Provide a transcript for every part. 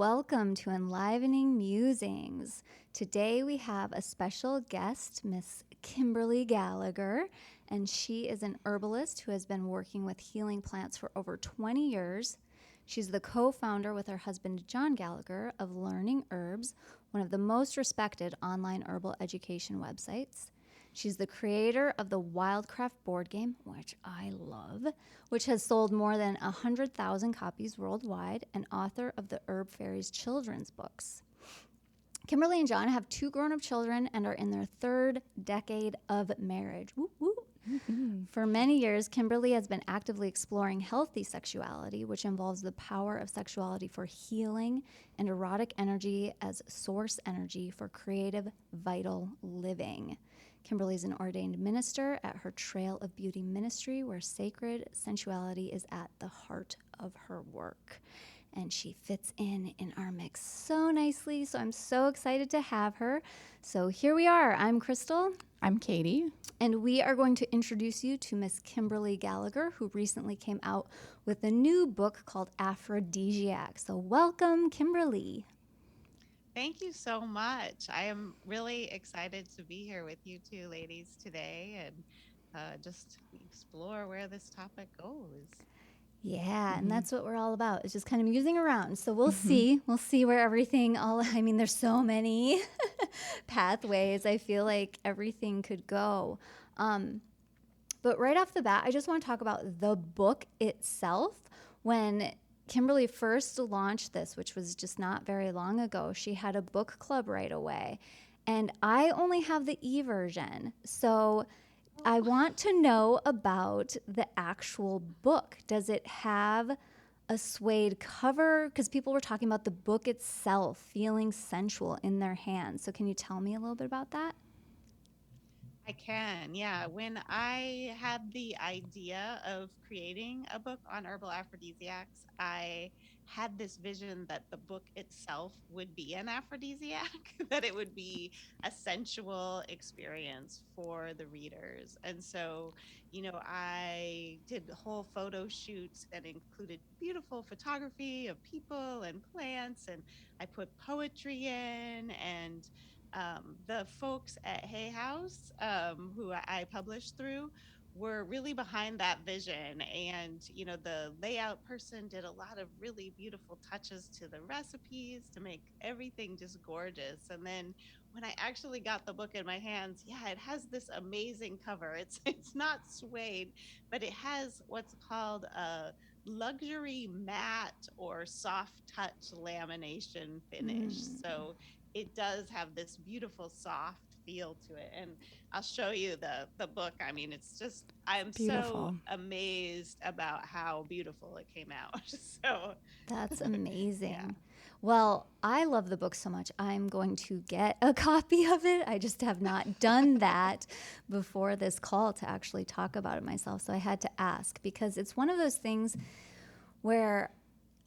welcome to Enlivening Musings. Today we have a special guest, Miss Kimberly Gallagher, and she is an herbalist who has been working with healing plants for over 20 years. She's the co-founder with her husband, John Gallagher, of Learning Herbs, one of the most respected online herbal education websites. She's the creator of the Wildcraft board game, which I love, which has sold more than 100,000 copies worldwide, and author of the Herb Fairies children's books. Kimberly and John have 2 grown-up children and are in their 3rd decade of marriage. Woo, woo. For many years, Kimberly has been actively exploring healthy sexuality, which involves the power of sexuality for healing and erotic energy as source energy for creative, vital living. Kimberly is an ordained minister at her Trail of Beauty ministry, where sacred sensuality is at the heart of her work. And she fits in our mix so nicely, so I'm so excited to have her. So here we are. I'm Crystal. I'm Katie. And we are going to introduce you to Miss Kimberly Gallagher, who recently came out with a new book called Aphrodisiac. So welcome, Kimberly. Thank you so much. I am really excited to be here with you two ladies today and just explore where this topic goes. Yeah, and that's what we're all about. It's just kind of musing around. So we'll see. We'll see where everything there's so many pathways. I feel like everything could go. But right off the bat, I just want to talk about the book itself. When Kimberly first launched this, which was just not very long ago, she had a book club right away. And I only have the e-version. So I want to know about the actual book. Does it have a suede cover? Because people were talking about the book itself feeling sensual in their hands. So can you tell me a little bit about that? I can, yeah. When I had the idea of creating a book on herbal aphrodisiacs, I had this vision that the book itself would be an aphrodisiac, that it would be a sensual experience for the readers. And so, I did whole photo shoots that included beautiful photography of people and plants, and I put poetry in, and the folks at Hay House, who I published through, were really behind that vision. And, the layout person did a lot of really beautiful touches to the recipes to make everything just gorgeous. And then when I actually got the book in my hands, yeah, it has this amazing cover. It's not suede, but it has what's called a luxury matte or soft touch lamination finish. So it does have this beautiful soft feel to it. And I'll show you the book. I mean, it's just, I'm so amazed about how beautiful it came out. So that's amazing. Yeah. Well, I love the book so much. I'm going to get a copy of it. I just have not done that before this call to actually talk about it myself. So I had to ask, because it's one of those things where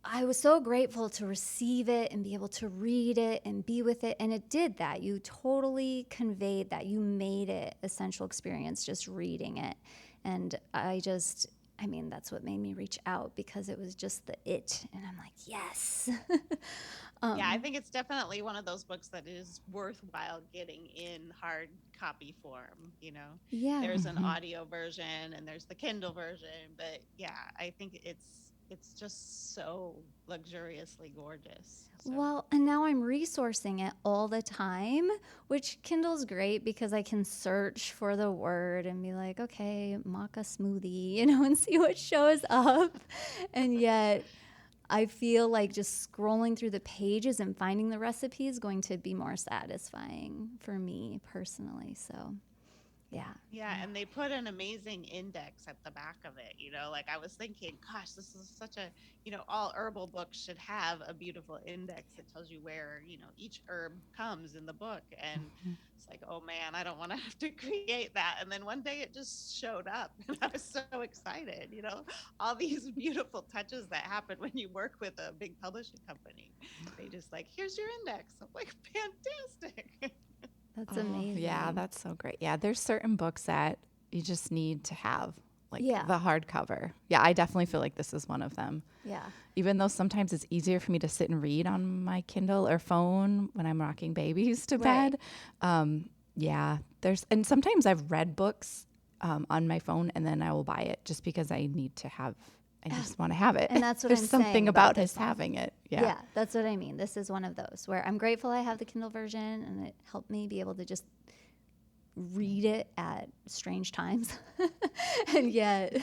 I was so grateful to receive it and be able to read it and be with it. And it did that. You totally conveyed that. You made it a sensual experience just reading it. And that's what made me reach out, because it was just the it. And I'm like, yes. Yeah, I think it's definitely one of those books that is worthwhile getting in hard copy form. Yeah. There's an audio version and there's the Kindle version. But yeah, I think it's just so luxuriously gorgeous. So. Well, and now I'm resourcing it all the time, which Kindle's great because I can search for the word and be like, okay, maca smoothie, and see what shows up. And yet I feel like just scrolling through the pages and finding the recipe is going to be more satisfying for me personally. So yeah. Yeah, and they put an amazing index at the back of it. Like I was thinking, gosh, this is such a, all herbal books should have a beautiful index that tells you where, each herb comes in the book. And it's like, oh man, I don't want to have to create that. And then one day it just showed up and I was so excited, all these beautiful touches that happen when you work with a big publishing company. They just like, here's your index. I'm like, fantastic. That's amazing. Yeah, that's so great. Yeah, there's certain books that you just need to have like Yeah. the hardcover. Yeah, I definitely feel like this is one of them. Yeah. Even though sometimes it's easier for me to sit and read on my Kindle or phone when I'm rocking babies to Right. bed. Yeah, and sometimes I've read books on my phone and then I will buy it just because I just want to have it. And that's what There's I'm something saying about about this us one. having it. Yeah, that's what I mean. This is one of those where I'm grateful I have the Kindle version and it helped me be able to just read it at strange times. And yet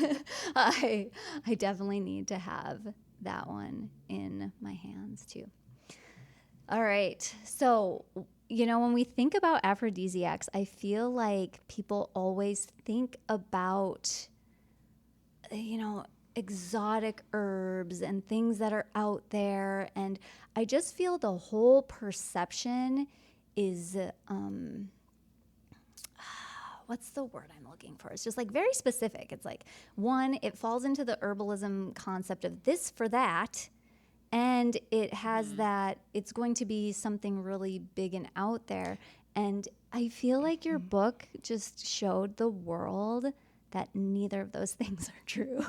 I definitely need to have that one in my hands too. All right. So, when we think about aphrodisiacs, I feel like people always think about, exotic herbs and things that are out there. And I just feel the whole perception is, what's the word I'm looking for? It's just like very specific. It's like, one, it falls into the herbalism concept of this for that. And it has that, it's going to be something really big and out there. And I feel like your book just showed the world that neither of those things are true.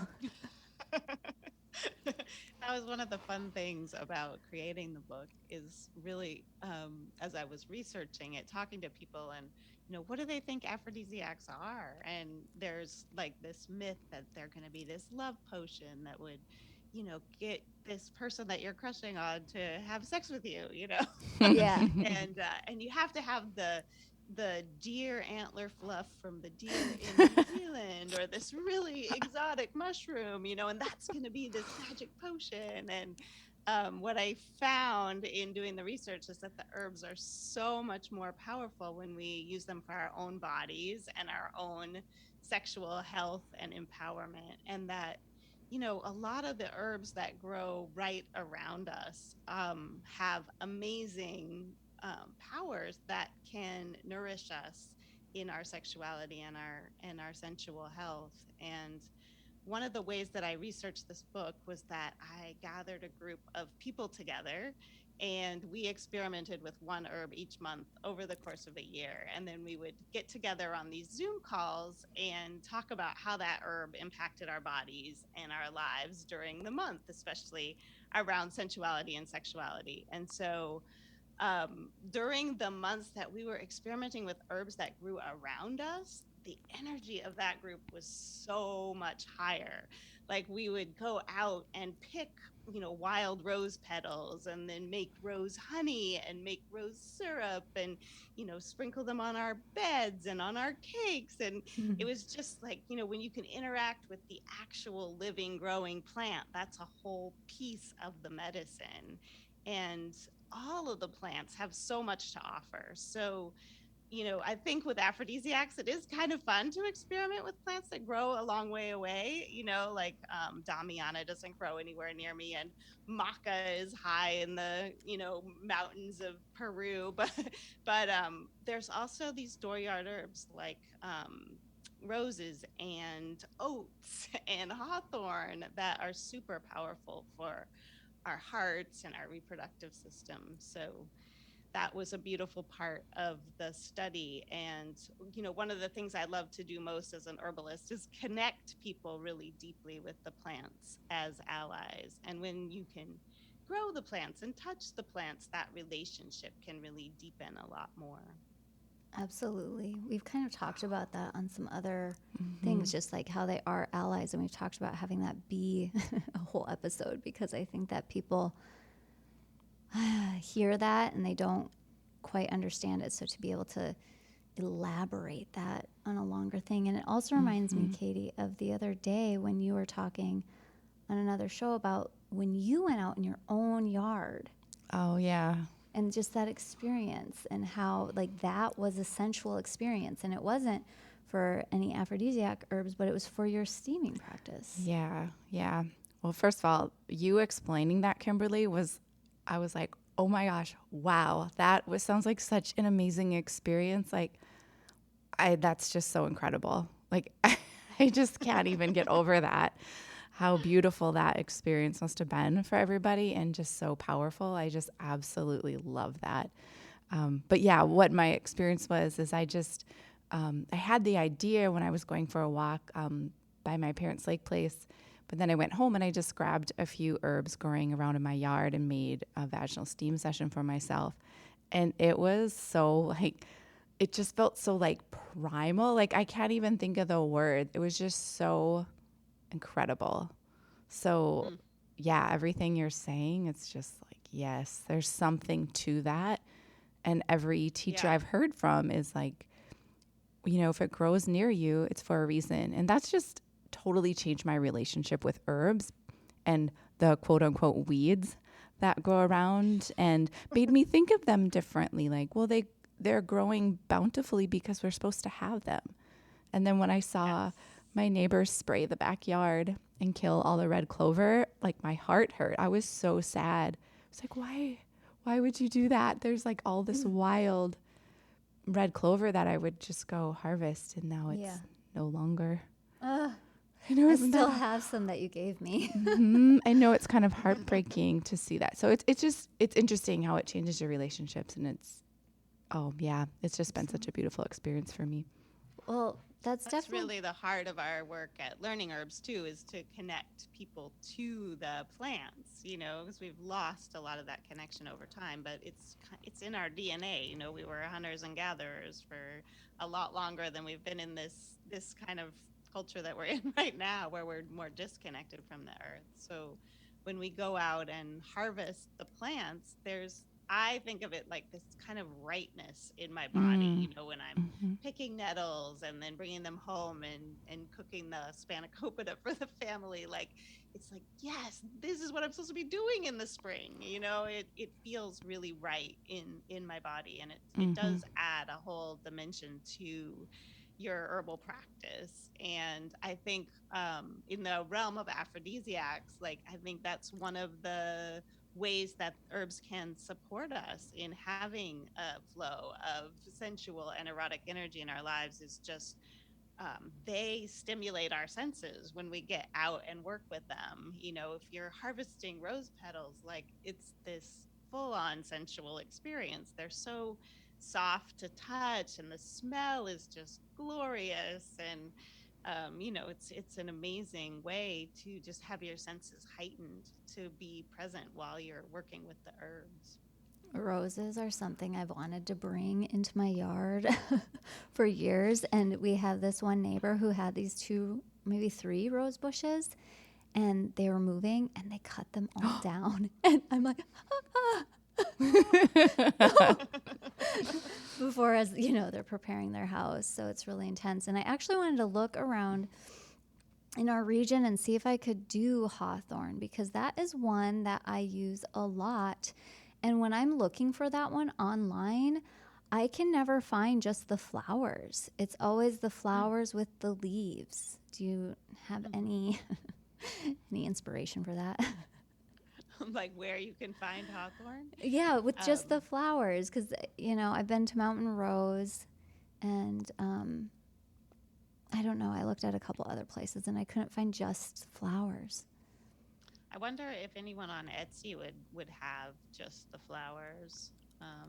That was one of the fun things about creating the book is really, as I was researching it, talking to people and, what do they think aphrodisiacs are? And there's like this myth that they're going to be this love potion that would, get this person that you're crushing on to have sex with you. Yeah. And you have to have the deer antler fluff from the deer in New Zealand or this really exotic mushroom, and that's going to be this magic potion. And what I found in doing the research is that the herbs are so much more powerful when we use them for our own bodies and our own sexual health and empowerment. And that, a lot of the herbs that grow right around us have amazing powers that can nourish us in our sexuality and our sensual health. And one of the ways that I researched this book was that I gathered a group of people together and we experimented with one herb each month over the course of a year. And then we would get together on these Zoom calls and talk about how that herb impacted our bodies and our lives during the month, especially around sensuality and sexuality. And so during the months that we were experimenting with herbs that grew around us, the energy of that group was so much higher. Like we would go out and pick, wild rose petals and then make rose honey and make rose syrup and, sprinkle them on our beds and on our cakes. And it was just like, when you can interact with the actual living, growing plant, that's a whole piece of the medicine. And all of the plants have so much to offer. So, I think with aphrodisiacs, it is kind of fun to experiment with plants that grow a long way away. Like Damiana doesn't grow anywhere near me, and maca is high in the mountains of Peru. But there's also these dooryard herbs like roses and oats and hawthorn that are super powerful for our hearts and our reproductive system. So that was a beautiful part of the study. And, one of the things I love to do most as an herbalist is connect people really deeply with the plants as allies. And when you can grow the plants and touch the plants, that relationship can really deepen a lot more. Absolutely. We've kind of talked about that on some other things, just like how they are allies. And we've talked about having that be a whole episode because I think that people hear that and they don't quite understand it. So to be able to elaborate that on a longer thing. And it also reminds me, Katie, of the other day when you were talking on another show about when you went out in your own yard. Oh, yeah. And just that experience and how like that was a sensual experience. And it wasn't for any aphrodisiac herbs, but it was for your steaming practice. Yeah, yeah. Well, first of all, you explaining that, Kimberly, I was like, oh my gosh, wow, sounds like such an amazing experience. Like, that's just so incredible. Like, I just can't even get over that. How beautiful that experience must have been for everybody and just so powerful. I just absolutely love that. But yeah, what my experience was is I had the idea when I was going for a walk by my parents' lake place. But then I went home and I just grabbed a few herbs growing around in my yard and made a vaginal steam session for myself. And it was so like, it just felt so like primal. Like I can't even think of the word. It was just so incredible. So yeah, everything you're saying, it's just like, yes, there's something to that. And every teacher I've heard from is like, you know, if it grows near you, it's for a reason. And that's just totally changed my relationship with herbs and the quote unquote weeds that grow around, and made me think of them differently. Like, well, they're growing bountifully because we're supposed to have them. And then when I saw my neighbors spray the backyard and kill all the red clover, like my heart hurt. I was so sad. It's like, why would you do that? There's like all this wild red clover that I would just go harvest, and now it's no longer. I know, I still have some that you gave me. I know it's kind of heartbreaking to see that. So it's interesting how it changes your relationships, and it's just been such a beautiful experience for me. Well, that's definitely really the heart of our work at Learning Herbs too, is to connect people to the plants, you know, because we've lost a lot of that connection over time, but it's in our DNA. You know, we were hunters and gatherers for a lot longer than we've been in this kind of culture that we're in right now, where we're more disconnected from the earth. So when we go out and harvest the plants, I think of it like this kind of rightness in my body, you know, when I'm picking nettles and then bringing them home and cooking the spanakopita for the family. Like, it's like, yes, this is what I'm supposed to be doing in the spring. You know, it feels really right in my body. And it does add a whole dimension to your herbal practice. And I think in the realm of aphrodisiacs, like, I think that's one of the ways that herbs can support us in having a flow of sensual and erotic energy in our lives, is just they stimulate our senses when we get out and work with them. You know, if you're harvesting rose petals, like, it's this full-on sensual experience. They're so soft to touch, and the smell is just glorious. And you know, it's an amazing way to just have your senses heightened, to be present while you're working with the herbs. roses are something I've wanted to bring into my yard for years. And we have this one neighbor who had these 2, maybe 3 rose bushes, and they were moving and they cut them all down. And I'm like, before, as you know, they're preparing their house. So it's really intense. And I actually wanted to look around in our region and see if I could do hawthorn, because that is one that I use a lot. And when I'm looking for that one online, I can never find just the flowers. It's always the flowers with the leaves. Do you have any inspiration for that? Like, where you can find hawthorn? Yeah, with just the flowers, because, you know, I've been to Mountain Rose, and I don't know, I looked at a couple other places and I couldn't find just flowers. I wonder if anyone on Etsy would have just the flowers.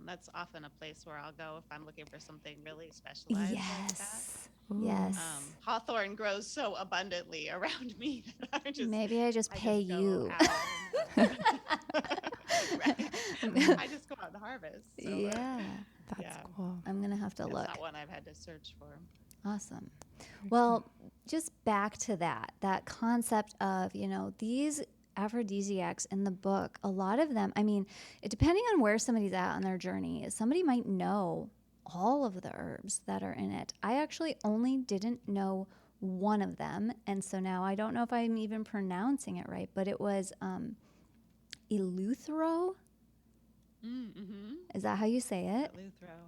That's often a place where I'll go if I'm looking for something really specialized like that. Yes. Hawthorn grows so abundantly around me that Maybe I just pay you. I just go out and harvest. So, yeah. That's cool. I'm going to have to look. That's not one I've had to search for. Awesome. Well, just back to that concept of, you know, these aphrodisiacs in the book, a lot of them, I mean, depending on where somebody's at on their journey, somebody might know all of the herbs that are in it. I actually only didn't know one of them, and so now I don't know if I'm even pronouncing it right, but it was eleuthero. Is that how you say it? Eleuthero.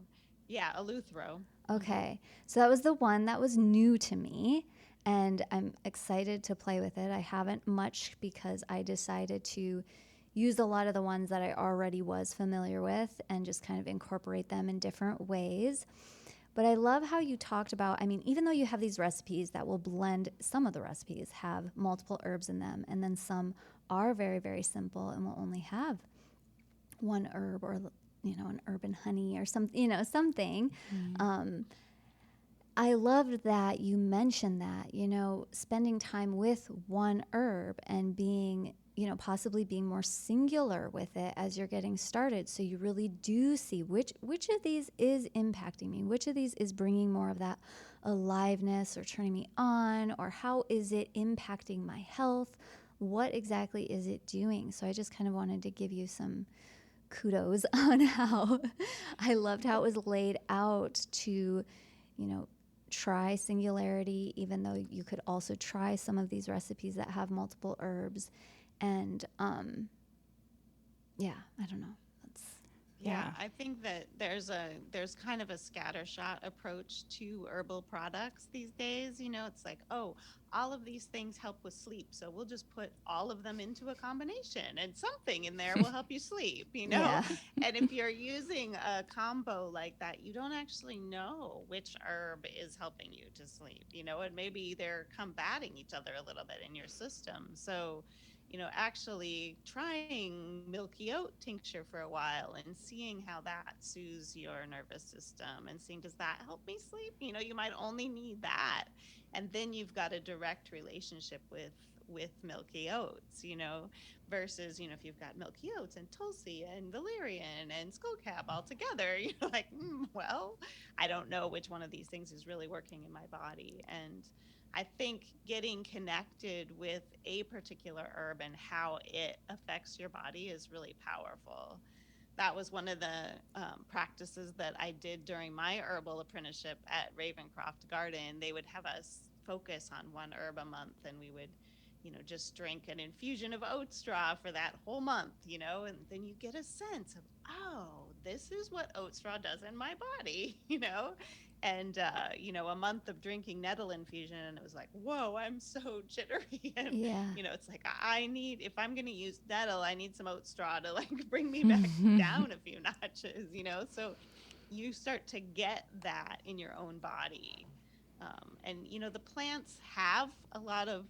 Yeah, eleuthero. Okay, so that was the one that was new to me, and I'm excited to play with it. I haven't much because I decided to use a lot of the ones that I already was familiar with and just kind of incorporate them in different ways. But I love how you talked about, I mean, even though you have these recipes that will blend, some of the recipes have multiple herbs in them, and then some are very, very simple and will only have one herb, or, you know, an herb and honey or something, you know, something. I loved that you mentioned that, spending time with one herb and being, possibly being more singular with it as you're getting started. So you really do see which of these is impacting me, which of these is bringing more of that aliveness or turning me on, or how is it impacting my health? What exactly is it doing? So I just kind of wanted to give you some kudos on how I loved how it was laid out to, you know, try singularity, even though you could also try some of these recipes that have multiple herbs. And yeah, I don't know. That's Yeah, Yeah. I think that there's kind of a scattershot approach to herbal products these days. It's like, oh, all of these things help with sleep, so we'll just put all of them into a combination, and something in there will help you sleep. yeah. And if you're using a combo like that, you don't actually know which herb is helping you to sleep. And maybe they're combating each other a little bit in your system. So actually trying milky oat tincture for a while and seeing how that soothes your nervous system and seeing, does that help me sleep? You might only need that. And then you've got a direct relationship with milky oats, versus, if you've got milky oats and tulsi and valerian and skullcap all together, you're like, well, I don't know which one of these things is really working in my body. And I think getting connected with a particular herb and how it affects your body is really powerful. That was one of the practices that I did during my herbal apprenticeship at Ravencroft Garden. They would have us focus on one herb a month, and we would, just drink an infusion of oat straw for that whole month, and then you get a sense of, oh, this is what oat straw does in my body, and a month of drinking nettle infusion, and it was like, whoa, I'm so jittery. And Yeah. it's like, I need, if I'm going to use nettle, I need some oat straw to like bring me back down a few notches, so you start to get that in your own body. And the plants have a lot of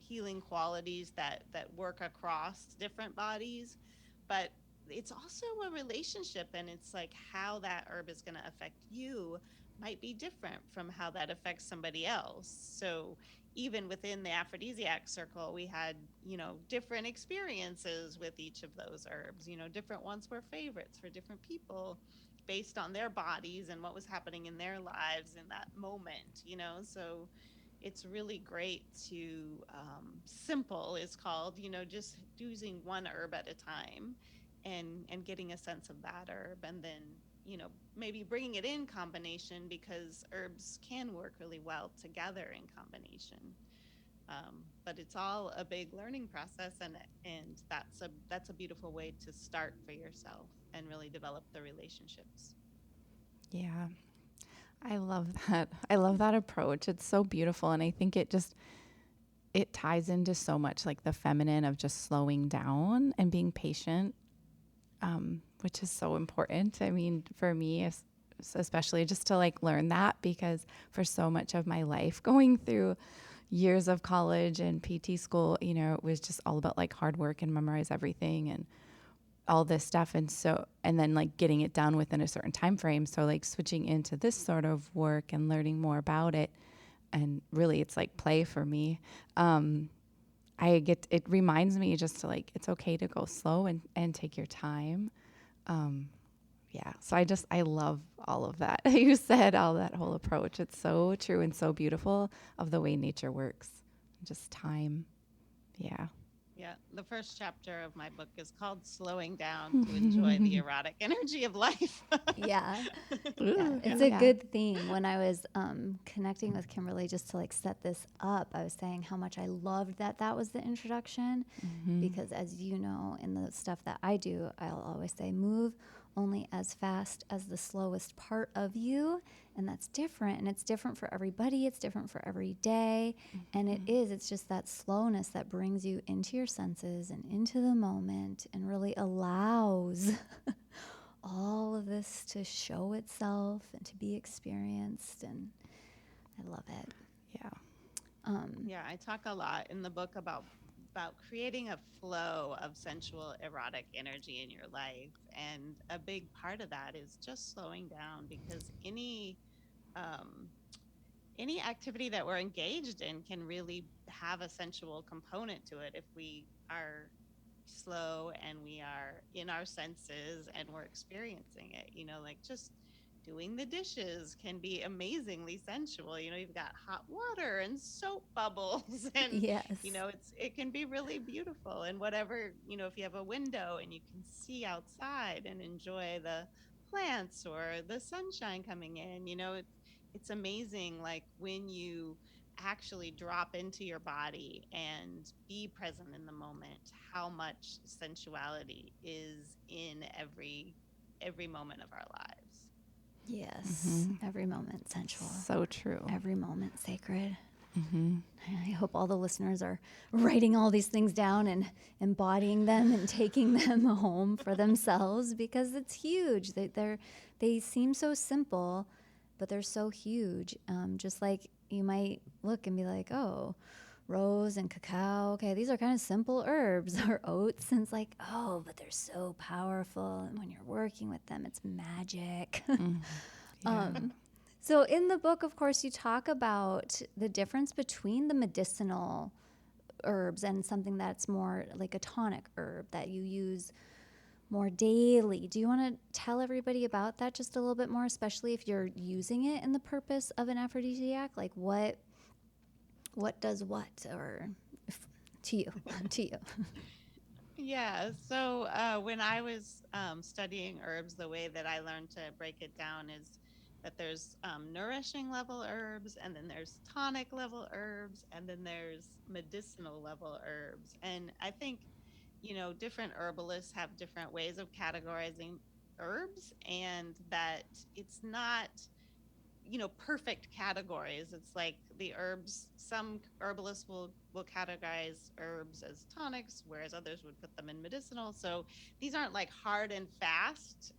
healing qualities that work across different bodies, but it's also a relationship, and it's like how that herb is going to affect you might be different from how that affects somebody else. So even within the aphrodisiac circle, we had, different experiences with each of those herbs. Different ones were favorites for different people based on their bodies and what was happening in their lives in that moment. So it's really great to, simple is called, just using one herb at a time, and getting a sense of that herb, and then maybe bringing it in combination, because herbs can work really well together in combination. But it's all a big learning process, and that's a beautiful way to start for yourself and really develop the relationships. Yeah. I love that. I love that approach. It's so beautiful. And I think it ties into so much like the feminine of just slowing down and being patient, which is so important. I mean, for me, especially just to like learn that, because for so much of my life going through years of college and PT school, it was just all about like hard work and memorize everything and all this stuff. And then like getting it done within a certain time frame. So like switching into this sort of work and learning more about it. And really it's like play for me. It reminds me just to like, it's okay to go slow and take your time. Yeah. So I love all of that. You said all that whole approach. It's so true and so beautiful of the way nature works. Just time. Yeah. Yeah, the first chapter of my book is called Slowing Down to Enjoy the Erotic Energy of Life. Yeah. Yeah, Ooh, it's hell a yeah. good theme. When I was connecting with Kimberly just to like set this up, I was saying how much I loved that was the introduction, because as you know, in the stuff that I do, I'll always say move only as fast as the slowest part of you, and that's different, and it's different for everybody, it's different for every day, and it's just that slowness that brings you into your senses and into the moment and really allows all of this to show itself and to be experienced, and I love it. Yeah. Yeah, I talk a lot in the book about creating a flow of sensual erotic energy in your life, and a big part of that is just slowing down, because any um, any activity that we're engaged in can really have a sensual component to it if we are slow and we are in our senses and we're experiencing it. Like just doing the dishes can be amazingly sensual. You've got hot water and soap bubbles and Yes. it can be really beautiful. And whatever, if you have a window and you can see outside and enjoy the plants or the sunshine coming in, it's amazing, like when you actually drop into your body and be present in the moment, how much sensuality is in every moment of our lives. Yes. Mm-hmm. Every moment sensual. So true. Every moment sacred. Mm-hmm. I hope all the listeners are writing all these things down and embodying them and taking them home for themselves, because it's huge. They seem so simple, but they're so huge. Just like you might look and be like, oh, rose and cacao. Okay, these are kind of simple herbs, or oats. And it's like, oh, but they're so powerful. And when you're working with them, it's magic. Mm-hmm. Yeah. So in the book, of course, you talk about the difference between the medicinal herbs and something that's more like a tonic herb that you use more daily. Do you want to tell everybody about that just a little bit more, especially if you're using it in the purpose of an aphrodisiac? Like what does what, or to you, to you. Yeah. So when I was studying herbs, the way that I learned to break it down is that there's nourishing level herbs, and then there's tonic level herbs, and then there's medicinal level herbs. And I think, different herbalists have different ways of categorizing herbs, and that it's not perfect categories. It's like the herbs, some herbalists will categorize herbs as tonics, whereas others would put them in medicinal. So these aren't like hard and fast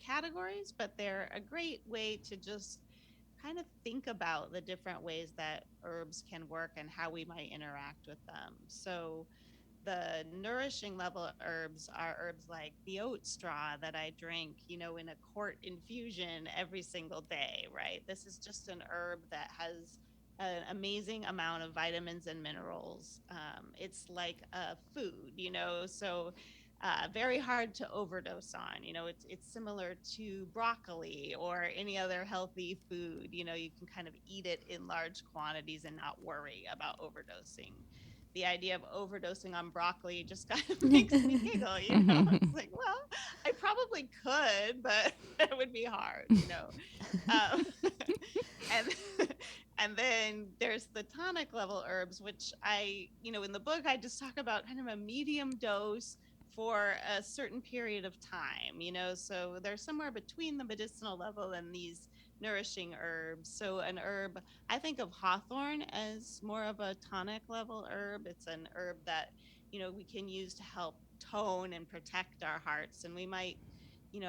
categories, but they're a great way to just kind of think about the different ways that herbs can work and how we might interact with them. So the nourishing level herbs are herbs like the oat straw that I drink, in a quart infusion every single day, right? This is just an herb that has an amazing amount of vitamins and minerals. It's like a food, so very hard to overdose on. It's similar to broccoli or any other healthy food. You can kind of eat it in large quantities and not worry about overdosing. The idea of overdosing on broccoli just kind of makes me giggle. It's like, well, I probably could, but it would be hard. Um, and and then there's the tonic level herbs, which in the book I just talk about kind of a medium dose for a certain period of time. So they're somewhere between the medicinal level and these nourishing herbs. So an herb, I think of hawthorn as more of a tonic level herb. It's an herb that we can use to help tone and protect our hearts, and we might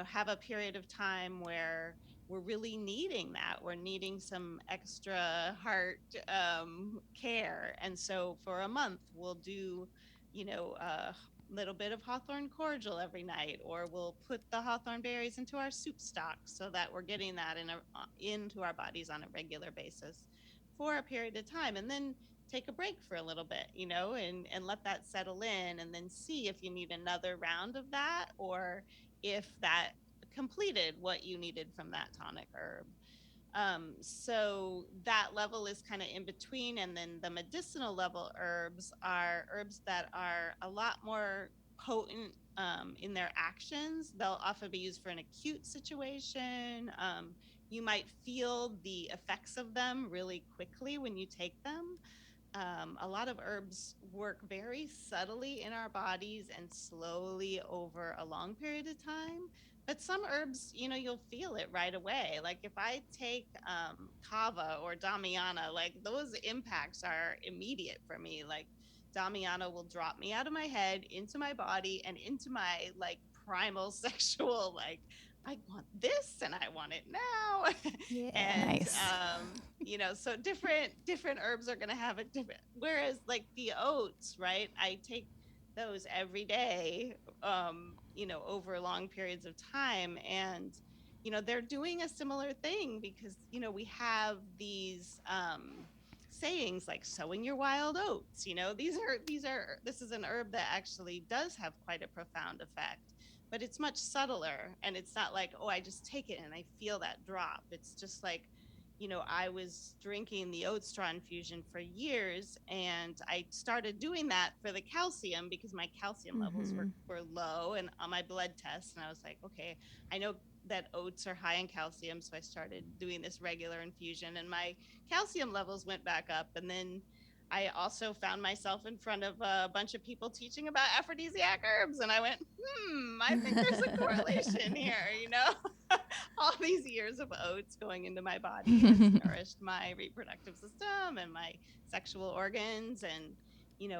have a period of time where we're really needing that. We're needing some extra heart care. And so for a month, we'll do, a little bit of hawthorn cordial every night, or we'll put the hawthorn berries into our soup stock so that we're getting that into our bodies on a regular basis for a period of time. And then take a break for a little bit, and let that settle in, and then see if you need another round of that, or if that completed what you needed from that tonic herb. So that level is kind of in between. And then the medicinal level herbs are herbs that are a lot more potent in their actions. They'll often be used for an acute situation. You might feel the effects of them really quickly when you take them. A lot of herbs work very subtly in our bodies and slowly over a long period of time. But some herbs, you'll feel it right away. Like if I take kava or damiana, like those impacts are immediate for me. Like damiana will drop me out of my head into my body and into my like primal sexual, like I want this and I want it now. Yeah. and Nice. so different herbs are going to have a different, whereas like the oats, right, I take those every day over long periods of time, and they're doing a similar thing because, we have these sayings like sowing your wild oats. This is an herb that actually does have quite a profound effect, but it's much subtler, and it's not like, oh, I just take it and I feel that drop. It's just like, I was drinking the oat straw infusion for years, and I started doing that for the calcium because my calcium levels Mm-hmm. were low and on my blood test. And I was like, okay, I know that oats are high in calcium. So I started doing this regular infusion, and my calcium levels went back up. And then I also found myself in front of a bunch of people teaching about aphrodisiac herbs. And I went, I think there's a correlation here, all these years of oats going into my body has nourished my reproductive system and my sexual organs, and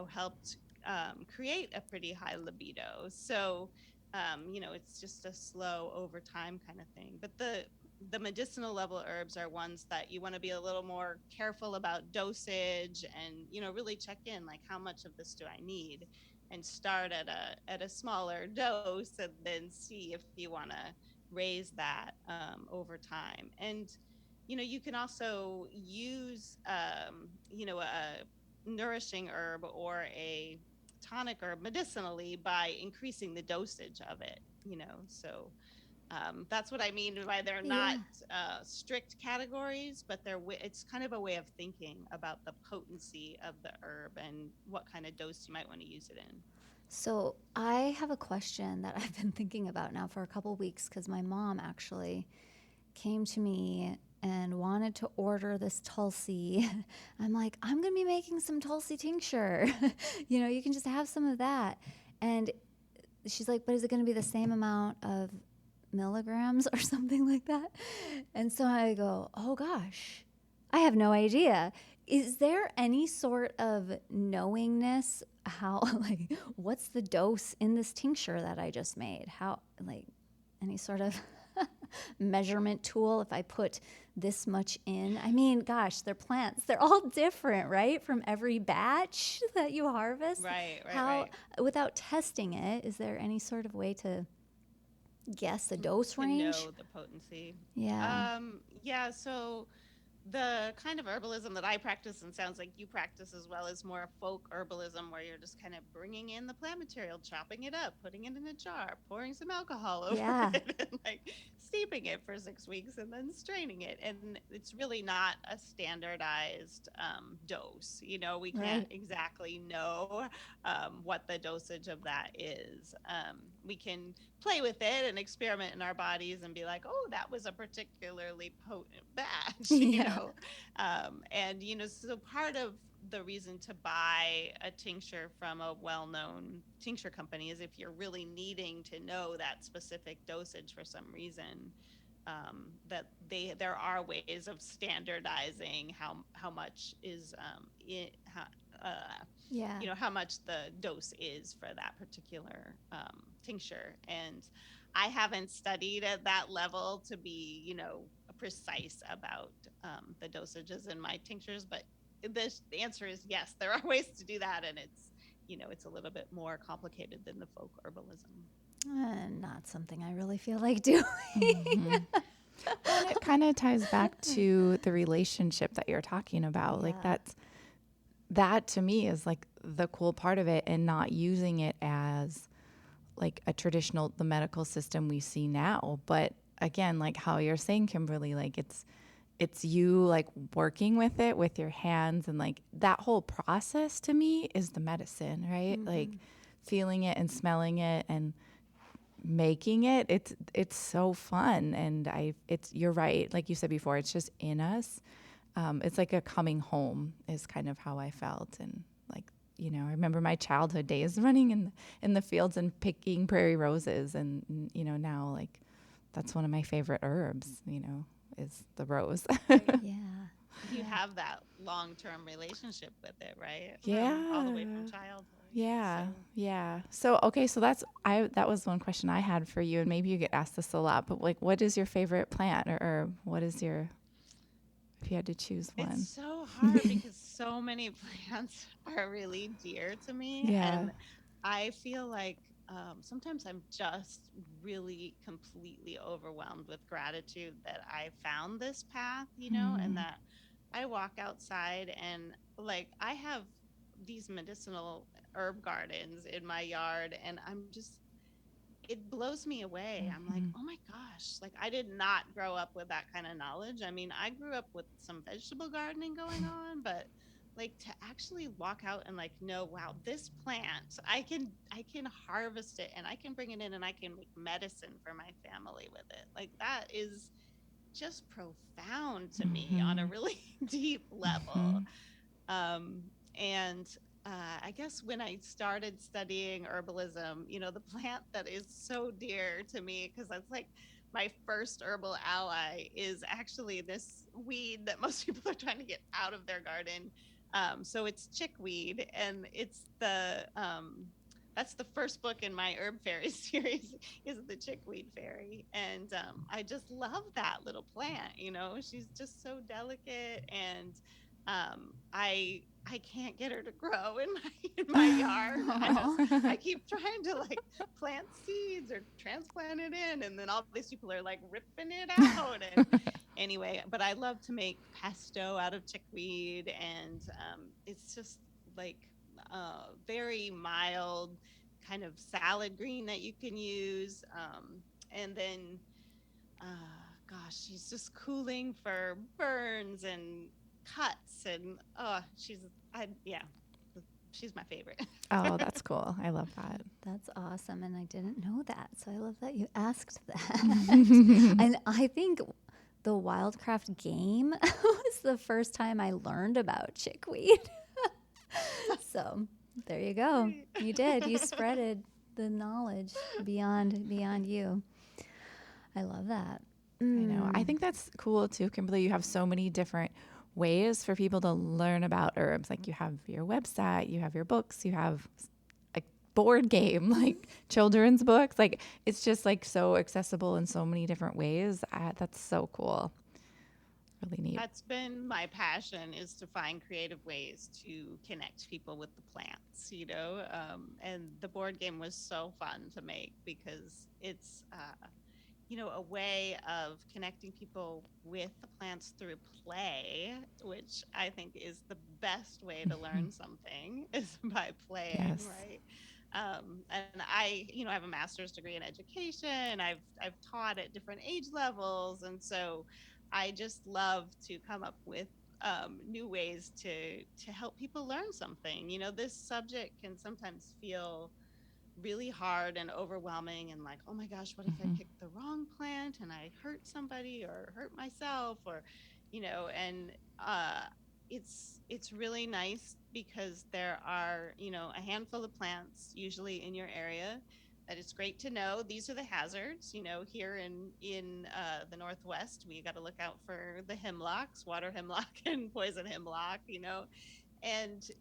helped create a pretty high libido. So it's just a slow over time kind of thing. But the medicinal level herbs are ones that you want to be a little more careful about dosage, and really check in, like, how much of this do I need, and start at a smaller dose, and then see if you want to raise that over time. And you can also use a nourishing herb or a tonic herb medicinally by increasing the dosage of it. So that's what I mean by they're not Yeah. strict categories, but it's kind of a way of thinking about the potency of the herb and what kind of dose you might want to use it in. So I have a question that I've been thinking about now for a couple weeks because my mom actually came to me and wanted to order this Tulsi. I'm like, I'm going to be making some Tulsi tincture. You can just have some of that. And she's like, but is it going to be the same amount of milligrams or something like that? And so I go, oh gosh, I have no idea. Is there any sort of knowingness how, like, what's the dose in this tincture that I just made? How, like, any sort of measurement tool if I put this much in? I mean, gosh, they're plants. They're all different, right? From every batch that you harvest. Right, right, How, right. without testing it, is there any sort of way to guess the dose To range? know the potency. Yeah. Yeah, so the kind of herbalism that I practice, and sounds like you practice as well, is more folk herbalism, where you're just kind of bringing in the plant material, chopping it up, putting it in a jar, pouring some alcohol over Yeah. it, and like steeping it for 6 weeks and then straining it. And it's really not a standardized dose. We can't Right. exactly know what the dosage of that is. We can play with it and experiment in our bodies and be like, oh, that was a particularly potent batch, Yeah. and so part of the reason to buy a tincture from a well-known tincture company is if you're really needing to know that specific dosage for some reason. That there are ways of standardizing how much is Yeah. how much the dose is for that particular tincture. And I haven't studied at that level to be, precise about the dosages in my tinctures, but the answer is yes, there are ways to do that, and it's a little bit more complicated than the folk herbalism. Not something I really feel like doing. Well, and it kind of ties back to the relationship that you're talking about. Like Yeah. that to me is like the cool part of it, and not using it as like a traditional, the medical system we see now. But again, like how you're saying, Kimberly, like it's you like working with it with your hands, and like that whole process to me is the medicine, right? Like feeling it and smelling it and making it. It's so fun. And you're right, like you said before, it's just in us. It's like a coming home is kind of how I felt. And like, I remember my childhood days running in the fields and picking prairie roses. And, now like that's one of my favorite herbs, is the rose. Right. Yeah. You Yeah. have that long-term relationship with it, right? From all the way from Yeah. childhood. Yeah. So Yeah. So, okay. So that was one question I had for you. And maybe you get asked this a lot, but like, what is your favorite plant, or herb? What is if you had to choose it's one? so hard because so many plants are really dear to me. Yeah. And I feel like sometimes I'm just really completely overwhelmed with gratitude that I found this path, and that I walk outside and like I have these medicinal herb gardens in my yard, and it blows me away. I'm like, oh my gosh, like I did not grow up with that kind of knowledge. I mean, I grew up with some vegetable gardening going on, but like to actually walk out and like know, wow, this plant, I can harvest it and I can bring it in and I can make medicine for my family with it. Like that is just profound to me on a really deep level. Um, and I guess when I started studying herbalism, the plant that is so dear to me, because that's like my first herbal ally, is actually this weed that most people are trying to get out of their garden. So it's chickweed, and that's the first book in my herb fairy series is the chickweed fairy, and I just love that little plant. She's just so delicate, and I can't get her to grow in my yard. I keep trying to like plant seeds or transplant it in, and then all these people are like ripping it out. And anyway, but I love to make pesto out of chickweed, and it's just like very mild kind of salad green that you can use. And then gosh, she's just cooling for burns and cuts, and yeah, she's my favorite. Oh, that's cool. I love that. That's awesome. And I didn't know that. So I love that you asked that. And I think the Wildcraft game was the first time I learned about chickweed. So there you go. Right. You did. You spreaded the knowledge beyond you. I love that. I know. I think that's cool too, Kimberly. You have so many different ways for people to learn about herbs. Like you have your website, you have your books, you have a board game, like children's books. Like it's just like so accessible in so many different ways. That's so cool. Really neat. That's been my passion, is to find creative ways to connect people with the plants, and the board game was so fun to make because it's a way of connecting people with the plants through play, which I think is the best way to learn something is by playing, Yes. right? And I have a master's degree in education. I've taught at different age levels, and so I just love to come up with new ways to help people learn something. This subject can sometimes feel really hard and overwhelming, and like, oh my gosh, what if I picked the wrong plant and I hurt somebody or hurt myself, or and uh it's really nice because there are a handful of plants usually in your area that it's great to know these are the hazards. Here in the Northwest, we got to look out for the hemlocks, water hemlock and poison hemlock. And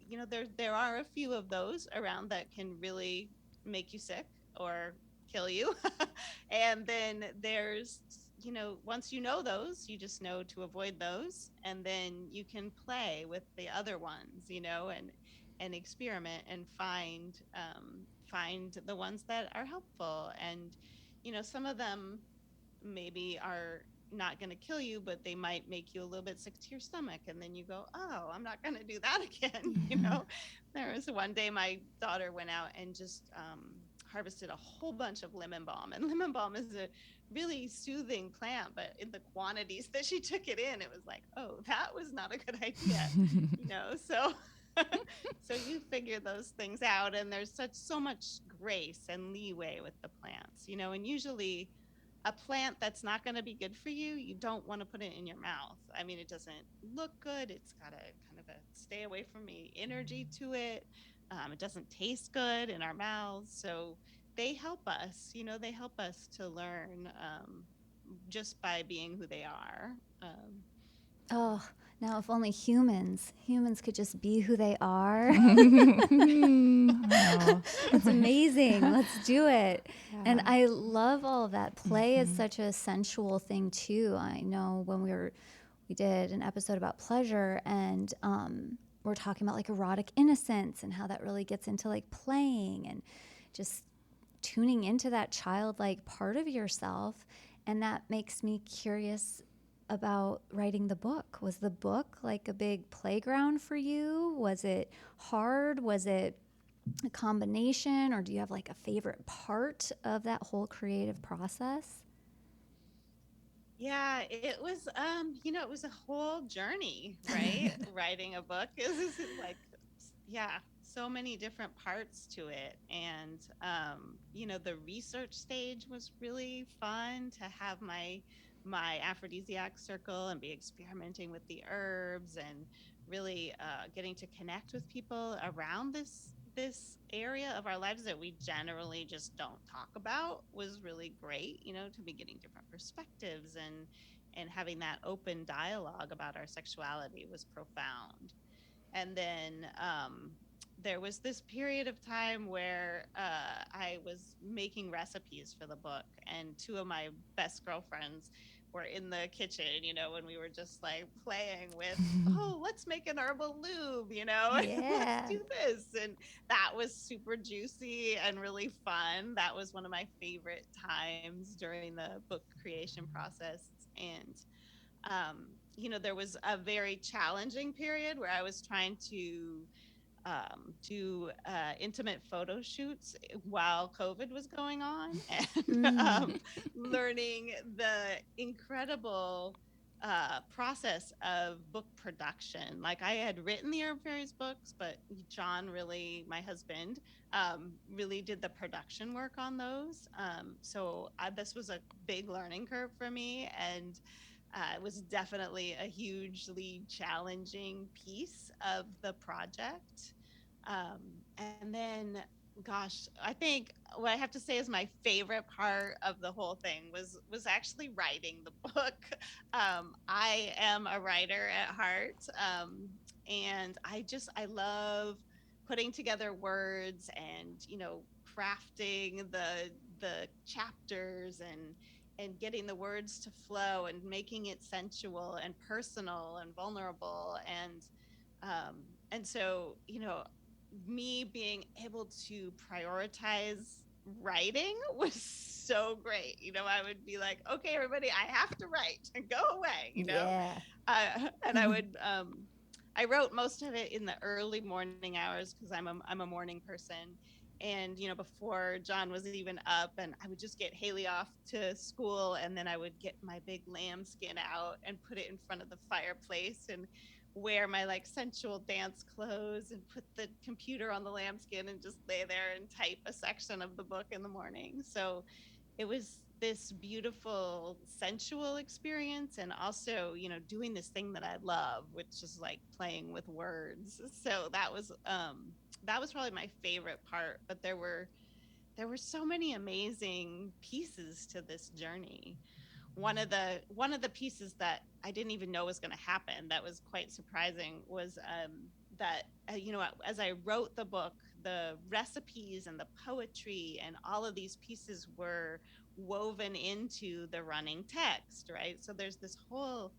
there are a few of those around that can really make you sick or kill you. And then there's once you know those, you just know to avoid those, and then you can play with the other ones, and experiment and find the ones that are helpful. And some of them maybe are not going to kill you, but they might make you a little bit sick to your stomach. And then you go, oh, I'm not going to do that again. There was one day my daughter went out and just harvested a whole bunch of lemon balm. And lemon balm is a really soothing plant, but in the quantities that she took it in, it was like, oh, that was not a good idea. So so you figure those things out, and there's so much grace and leeway with the plants, and usually a plant that's not going to be good for you, you don't want to put it in your mouth. I mean, it doesn't look good. It's got a kind of a stay away from me energy to it. It doesn't taste good in our mouths. So they help us, they help us to learn just by being who they are. Oh, now if only humans could just be who they are. Oh. It's amazing. Let's do it. And Yeah. I love all of that. Play is such a sensual thing too. I know when we did an episode about pleasure, and we're talking about like erotic innocence and how that really gets into like playing and just tuning into that childlike part of yourself. And that makes me curious about writing the book. Was the book like a big playground for you? Was it hard? Was it a combination, or do you have like a favorite part of that whole creative process? Yeah, it was it was a whole journey, right? Writing a book is like yeah, so many different parts to it. And the research stage was really fun to have my aphrodisiac circle and be experimenting with the herbs and really getting to connect with people around this area of our lives that we generally just don't talk about was really great, to be getting different perspectives and having that open dialogue about our sexuality was profound. And then there was this period of time where I was making recipes for the book, and two of my best girlfriends were in the kitchen, when we were just like playing with, oh, let's make an herbal lube, let's Yeah. do this. And that was super juicy and really fun. That was one of my favorite times during the book creation process. And there was a very challenging period where I was trying to do intimate photo shoots while COVID was going on, and Mm. learning the incredible process of book production. Like, I had written the Herb Fairies books, but John really, my husband, really did the production work on those. So this was a big learning curve for me, and it was definitely a hugely challenging piece of the project. And then, gosh, I think what I have to say is my favorite part of the whole thing was actually writing the book. I am a writer at heart, and I love putting together words and crafting the chapters and getting the words to flow and making it sensual and personal and vulnerable. Um, and so, me being able to prioritize writing was so great. I would be like, okay, everybody, I have to write and go away. Yeah. And I wrote most of it in the early morning hours because I'm a morning person. And before John was even up, and I would just get Haley off to school, and then I would get my big lambskin out and put it in front of the fireplace and wear my like sensual dance clothes and put the computer on the lambskin and just lay there and type a section of the book in the morning. So it was this beautiful sensual experience, and also doing this thing that I love, which is like playing with words. So that was probably my favorite part. But there were so many amazing pieces to this journey. One of the pieces that I didn't even know was going to happen, that was quite surprising, was that as I wrote the book, the recipes and the poetry and all of these pieces were woven into the running text, right? So there's this whole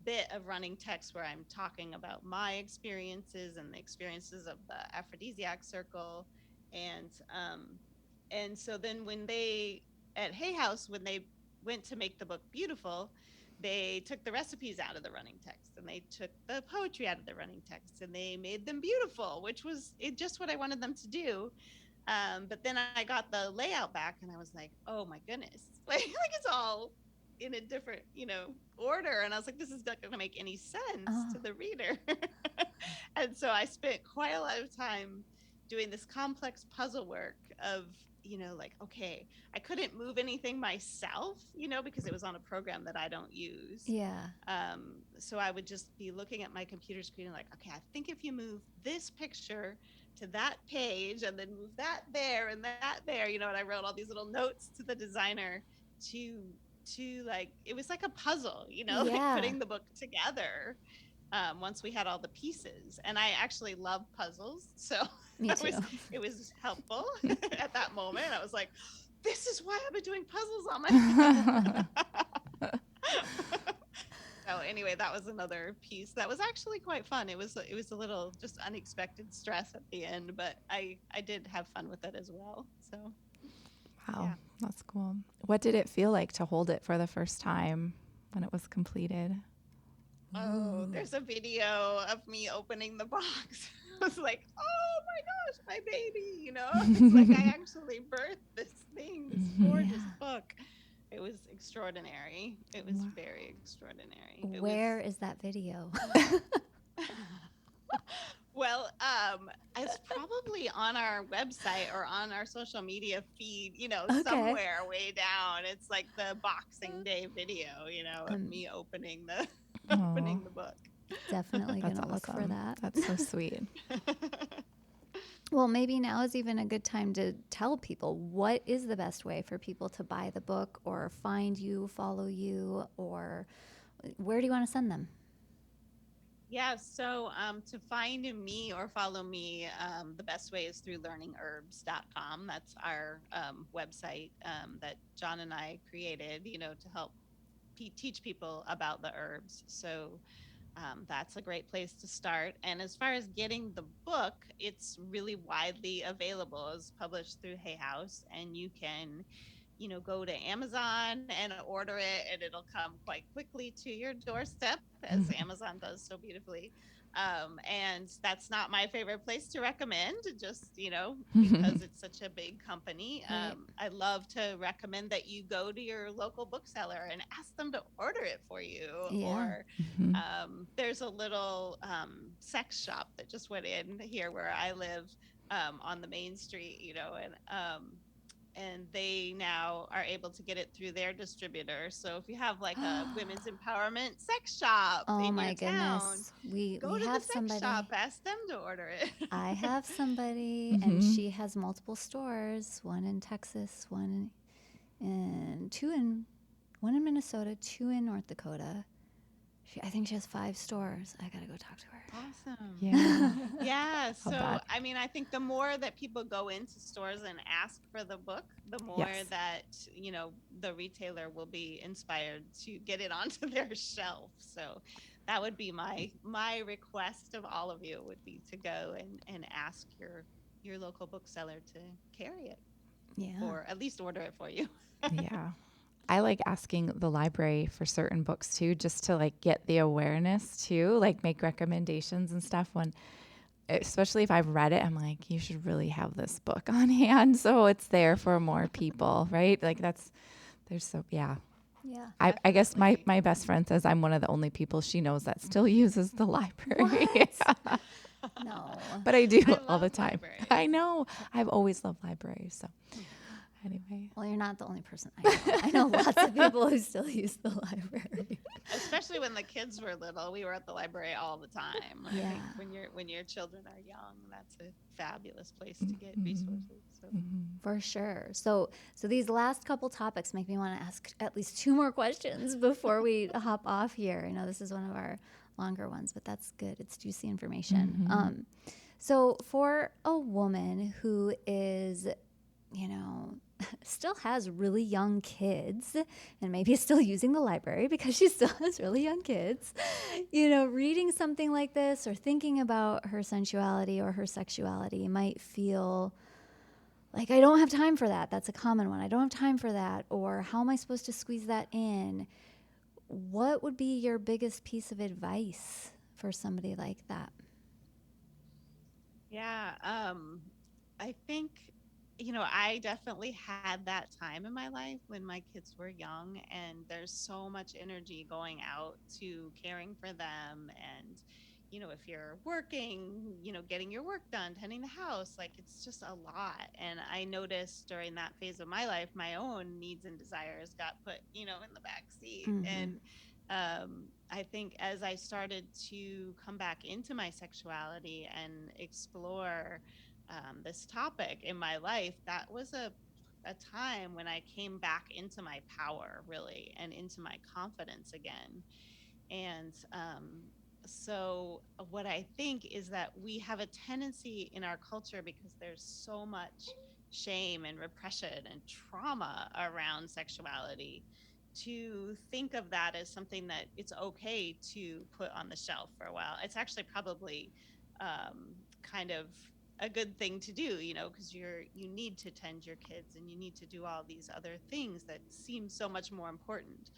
bit of running text where I'm talking about my experiences and the experiences of the aphrodisiac circle. And um and so then when they at Hay House, when they went to make the book beautiful, they took the recipes out of the running text and they took the poetry out of the running text and they made them beautiful, which was just what I wanted them to do. But then I got the layout back and I was like, oh my goodness, like it's all in a different, order. And I was like, this is not going to make any sense Oh. to the reader. And so I spent quite a lot of time doing this complex puzzle work of, like, okay, I couldn't move anything myself, because it was on a program that I don't use. Yeah. So I would just be looking at my computer screen and like, okay, I think if you move this picture to that page and then move that there and that there, and I wrote all these little notes to the designer to like, it was like a puzzle, like Yeah. putting the book together. Once we had all the pieces, and I actually love puzzles, so Me too. it was helpful at that moment. I was like, this is why I've been doing puzzles all my life. So anyway, that was another piece that was actually quite fun. It was a little just unexpected stress at the end, but I did have fun with it as well. So Wow, Yeah. that's cool. What did it feel like to hold it for the first time when it was completed? Oh, Ooh. there's a video of me opening the box. I was like, oh my gosh, my baby, it's like I actually birthed this thing, this gorgeous Yeah. book. It was extraordinary. It was Wow. very extraordinary. It was Where is that video? well, it's probably on our website or on our social media feed, Okay. somewhere way down. It's like the Boxing Day video, of I'm me opening the Oh, opening the book. definitely that's gonna look for awesome. that. That's so sweet. Well, maybe now is even a good time to tell people what is the best way for people to buy the book or find you, follow you, or where do you want to send them? Yeah, so to find me or follow me, the best way is through learningherbs.com. That's our website that John and I created, to help teach people about the herbs. So that's a great place to start. And as far as getting the book, it's really widely available. It's published through Hay House, and you can go to Amazon and order it, and it'll come quite quickly to your doorstep, as Amazon does so beautifully. And that's not my favorite place to recommend, just, because it's such a big company. Right. I love to recommend that you go to your local bookseller and ask them to order it for you. Yeah. Or there's a little sex shop that just went in here where I live on the main street, and they now are able to get it through their distributor. So if you have like a women's empowerment sex shop Oh in your my town, goodness. We go to the have sex shop, somebody. ask them to order it. I have somebody and Mm-hmm. she has multiple stores, one in Texas, one in two in one in Minnesota, two in North Dakota. I think she has 5 stores. I got to go talk to Awesome. Yeah, her. Yeah. love So, that. I mean, I think the more that people go into stores and ask for the book, the more Yes. that, the retailer will be inspired to get it onto their shelf. So that would be my request of all of you, would be to go and ask your local bookseller to carry it, Yeah. or at least order it for you. Yeah. I like asking the library for certain books too, just to like get the awareness too, like make recommendations and stuff when, especially if I've read it, I'm like, you should really have this book on hand. So it's there for more people, right? Like there's so, yeah. Yeah. I guess my, Definitely. my best friend says I'm one of the only people she knows that still uses the library. What? No. But I do I all the love time. libraries. I know. I've always loved libraries. So anyway. Well, you're not the only person I know. I know lots of people who still use the library. Especially when the kids were little, we were at the library all the time. I Yeah. think when your children are young, that's a fabulous place to get Mm-hmm. resources. So For sure. So these last couple topics make me want to ask at least 2 more questions before we hop off here. I know this is one of our longer ones, but that's good. It's juicy information. Mm-hmm. So for a woman who is, still has really young kids and maybe is still using the library because she still has really young kids, reading something like this or thinking about her sensuality or her sexuality might feel like, I don't have time for that. That's a common one. I don't have time for that. Or how am I supposed to squeeze that in? What would be your biggest piece of advice for somebody like that? yeah, I think I definitely had that time in my life when my kids were young, and there's so much energy going out to caring for them. And if you're working, getting your work done, tending the house, like, it's just a lot. And I noticed during that phase of my life, my own needs and desires got put in the back seat. Mm-hmm. And I think as I started to come back into my sexuality and explore this topic in my life, that was a time when I came back into my power, really, and into my confidence again. And so, what I think is that we have a tendency in our culture, because there's so much shame and repression and trauma around sexuality, to think of that as something that it's okay to put on the shelf for a while. It's actually probably kind of a good thing to do, because you need to tend your kids and you need to do all these other things that seem so much more important.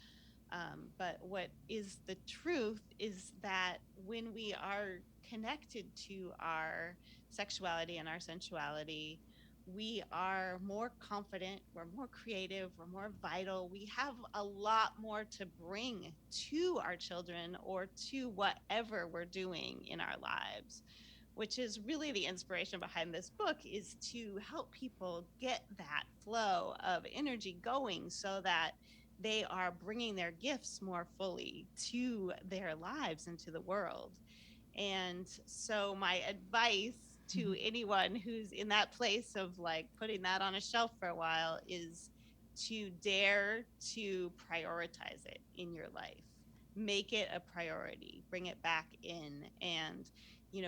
But what is the truth is that when we are connected to our sexuality and our sensuality, we are more confident, we're more creative, we're more vital. We have a lot more to bring to our children or to whatever we're doing in our lives, which is really the inspiration behind this book, is to help people get that flow of energy going so that they are bringing their gifts more fully to their lives and to the world. And so my advice to anyone who's in that place of like putting that on a shelf for a while is to dare to prioritize it in your life. Make it a priority, bring it back in. And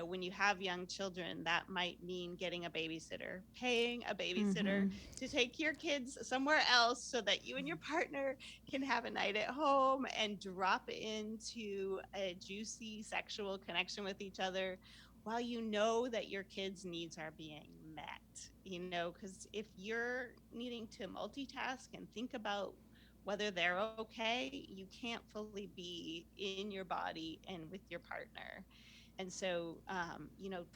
when you have young children, that might mean getting a babysitter, paying a babysitter to take your kids somewhere else so that you and your partner can have a night at home and drop into a juicy sexual connection with each other while you know that your kids' needs are being met. Because if you're needing to multitask and think about whether they're okay, you can't fully be in your body and with your partner. And so,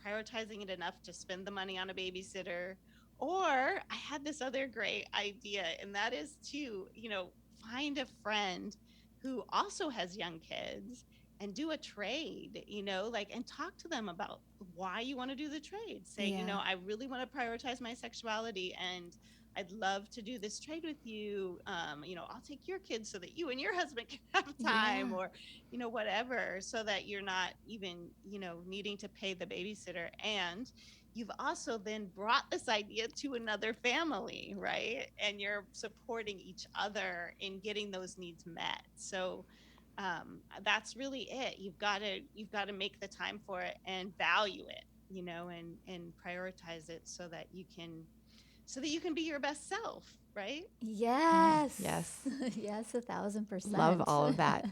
prioritizing it enough to spend the money on a babysitter. Or I had this other great idea, and that is to, find a friend who also has young kids and do a trade, like, and talk to them about why you want to do the trade. Say, Yeah. I really want to prioritize my sexuality and I'd love to do this trade with you. I'll take your kids so that you and your husband can have time, Yeah. or, whatever, so that you're not even, needing to pay the babysitter. And you've also then brought this idea to another family, right? And you're supporting each other in getting those needs met. So that's really it. You've got to make the time for it and value it, and prioritize it so that you can be your best self, right? Yes. Yes. Yes, 1,000%. Love all of that.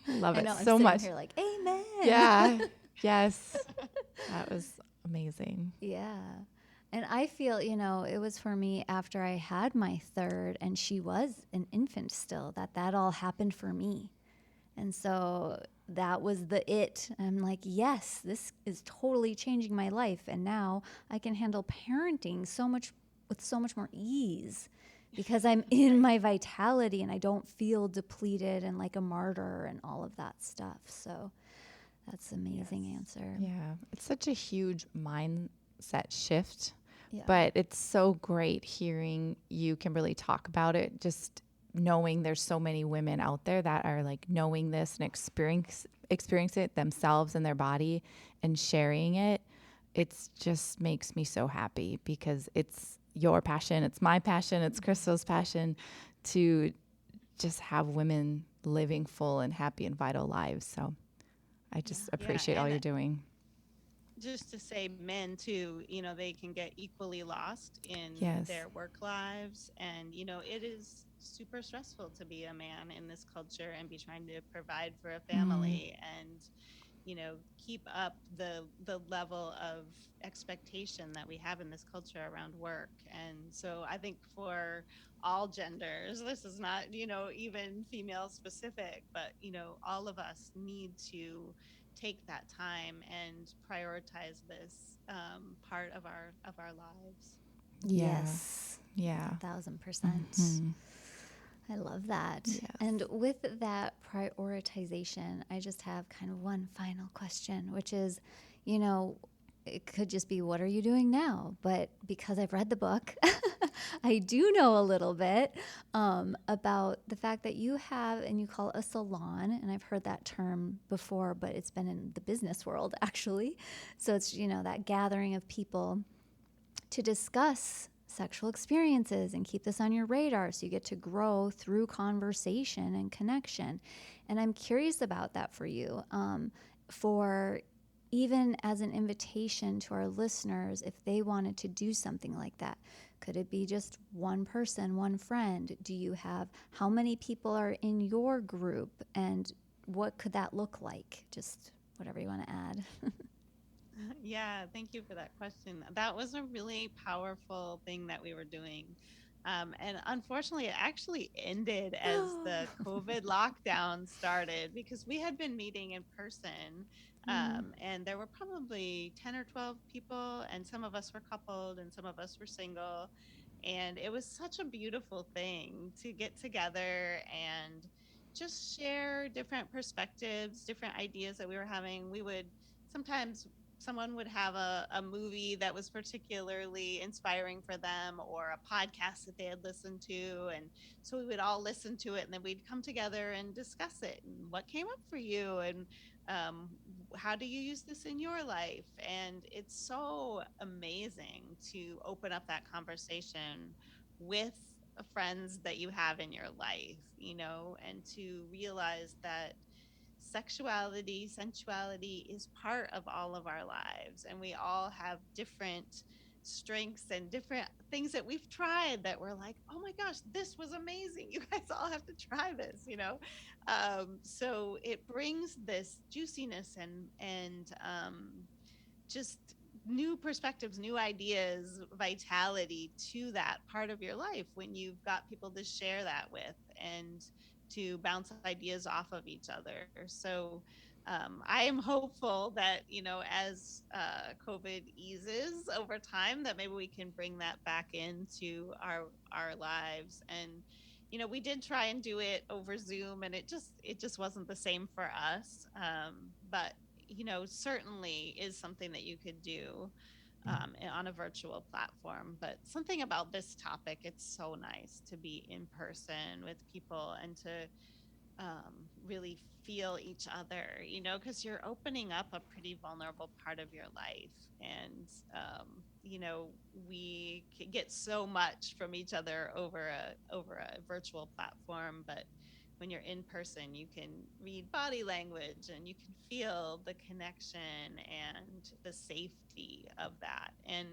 Love I it know. I'm so sitting much. here like, amen. Yeah. Yes. That was amazing. Yeah. And I feel, it was for me after I had my third and she was an infant still, that all happened for me. And so that was the it. I'm like, yes, this is totally changing my life. And now I can handle parenting with so much more ease because I'm in my vitality and I don't feel depleted and like a martyr and all of that stuff. So that's an amazing answer. Yeah. It's such a huge mindset shift, Yeah. but it's so great hearing you, Kimberly, talk about it. Just knowing there's so many women out there that are like knowing this and experience it themselves in their body and sharing it. It's just makes me so happy because it's your passion, it's my passion, it's Crystal's passion to just have women living full and happy and vital lives. So I just appreciate all And you're doing. just to say, men too, they can get equally lost in Yes. their work lives. And, it is super stressful to be a man in this culture and be trying to provide for a family and, keep up the level of expectation that we have in this culture around work. And so I think for all genders, this is not, even female specific, but, all of us need to take that time and prioritize this part of our lives. Yeah. Yes. Yeah. 1,000%. I love that. Yes. And with that prioritization, I just have kind of one final question, which is, it could just be, what are you doing now? But because I've read the book, I do know a little bit about the fact that you have, and you call it a salon, and I've heard that term before, but it's been in the business world actually. So it's, that gathering of people to discuss sexual experiences and keep this on your radar so you get to grow through conversation and connection. And I'm curious about that for you, for even as an invitation to our listeners, if they wanted to do something like that. Could it be just one person, one friend? Do you have, how many people are in your group, and what could that look like? Just whatever you want to add. Yeah, thank you for that question. That was a really powerful thing that we were doing. And unfortunately, it actually ended as the COVID lockdown started because we had been meeting in person. Mm. And there were probably 10 or 12 people, and some of us were coupled and some of us were single. And it was such a beautiful thing to get together and just share different perspectives, different ideas that we were having. We would sometimes someone would have a movie that was particularly inspiring for them or a podcast that they had listened to. And so we would all listen to it and then we'd come together and discuss it and what came up for you and um, how do you use this in your life. And it's so amazing to open up that conversation with friends that you have in your life, and to realize that sexuality, sensuality is part of all of our lives. And we all have different strengths and different things that we've tried that we're like, oh my gosh, this was amazing. You guys all have to try this. So it brings this juiciness and just new perspectives, new ideas, vitality to that part of your life when you've got people to share that with and to bounce ideas off of each other. So I am hopeful that, as COVID eases over time, that maybe we can bring that back into our lives. And we did try and do it over Zoom, and it just wasn't the same for us. But certainly is something that you could do on a virtual platform. But something about this topic, it's so nice to be in person with people and to really feel each other, because you're opening up a pretty vulnerable part of your life. And, we get so much from each other over a virtual platform. But when you're in person, you can read body language and you can feel the connection and the safety of that. And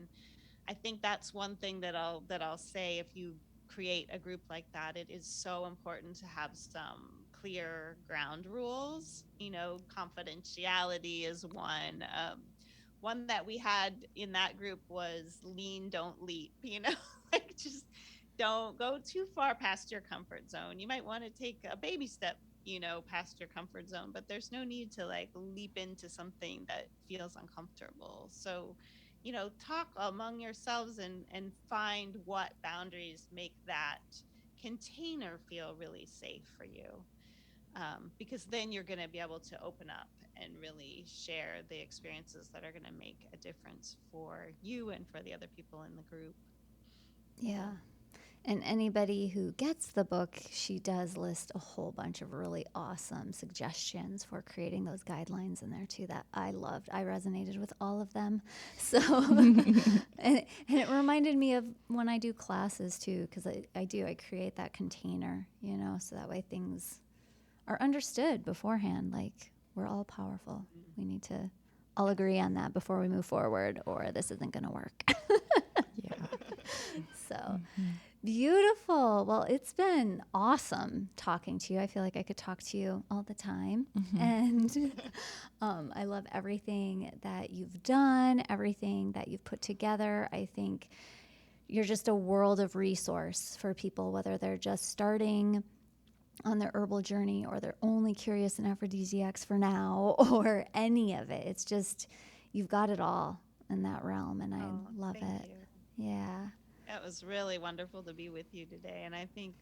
I think that's one thing that I'll say. If you create a group like that, it is so important to have some clear ground rules. Confidentiality is one. One that we had in that group was lean, don't leap. Like just don't go too far past your comfort zone. You might want to take a baby step, past your comfort zone, but there's no need to like leap into something that feels uncomfortable. So talk among yourselves and find what boundaries make that container feel really safe for you. Because then you're going to be able to open up and really share the experiences that are going to make a difference for you and for the other people in the group. Yeah. And anybody who gets the book, she does list a whole bunch of really awesome suggestions for creating those guidelines in there too that I loved. I resonated with all of them. So, and it reminded me of when I do classes too, because I create that container, so that way things are understood beforehand. Like we're all powerful. We need to all agree on that before we move forward, or this isn't going to work. Yeah. So beautiful. Well, it's been awesome talking to you. I feel like I could talk to you all the time. And I love everything that you've done, everything that you've put together. I think you're just a world of resource for people, whether they're just starting on their herbal journey or they're only curious in aphrodisiacs for now or any of it. It's just, you've got it all in that realm, and I love Thank it. you. Yeah. It was really wonderful to be with you today. And I think,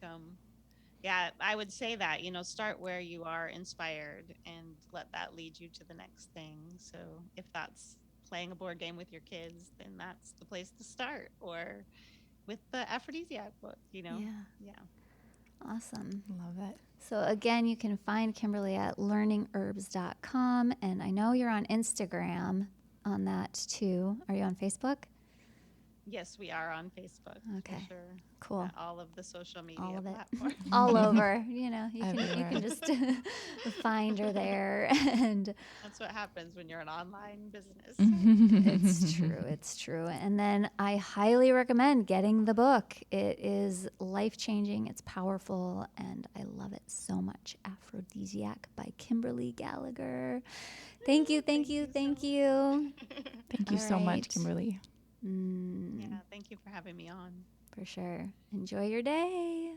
yeah, I would say that, start where you are inspired and let that lead you to the next thing. So if that's playing a board game with your kids, then that's the place to start. Or with the aphrodisiac book. Yeah. Yeah. Awesome. Love it. So again, you can find Kimberly at learningherbs.com. And I know you're on Instagram on that too. Are you on Facebook? Yes, we are on Facebook for Okay. sure. Cool. All of the social All media of it. platforms. All over. You know, you Everywhere. can just find her there. And That's what happens when you're an online business. it's true. It's true. And then I highly recommend getting the book. It is life-changing. It's powerful, and I love it so much. Aphrodisiac by Kimberly Gallagher. Thank you. Thank you. Thank so you. Thank you All so much, right. Kimberly. Yeah, thank you for having me on. For sure. Enjoy your day.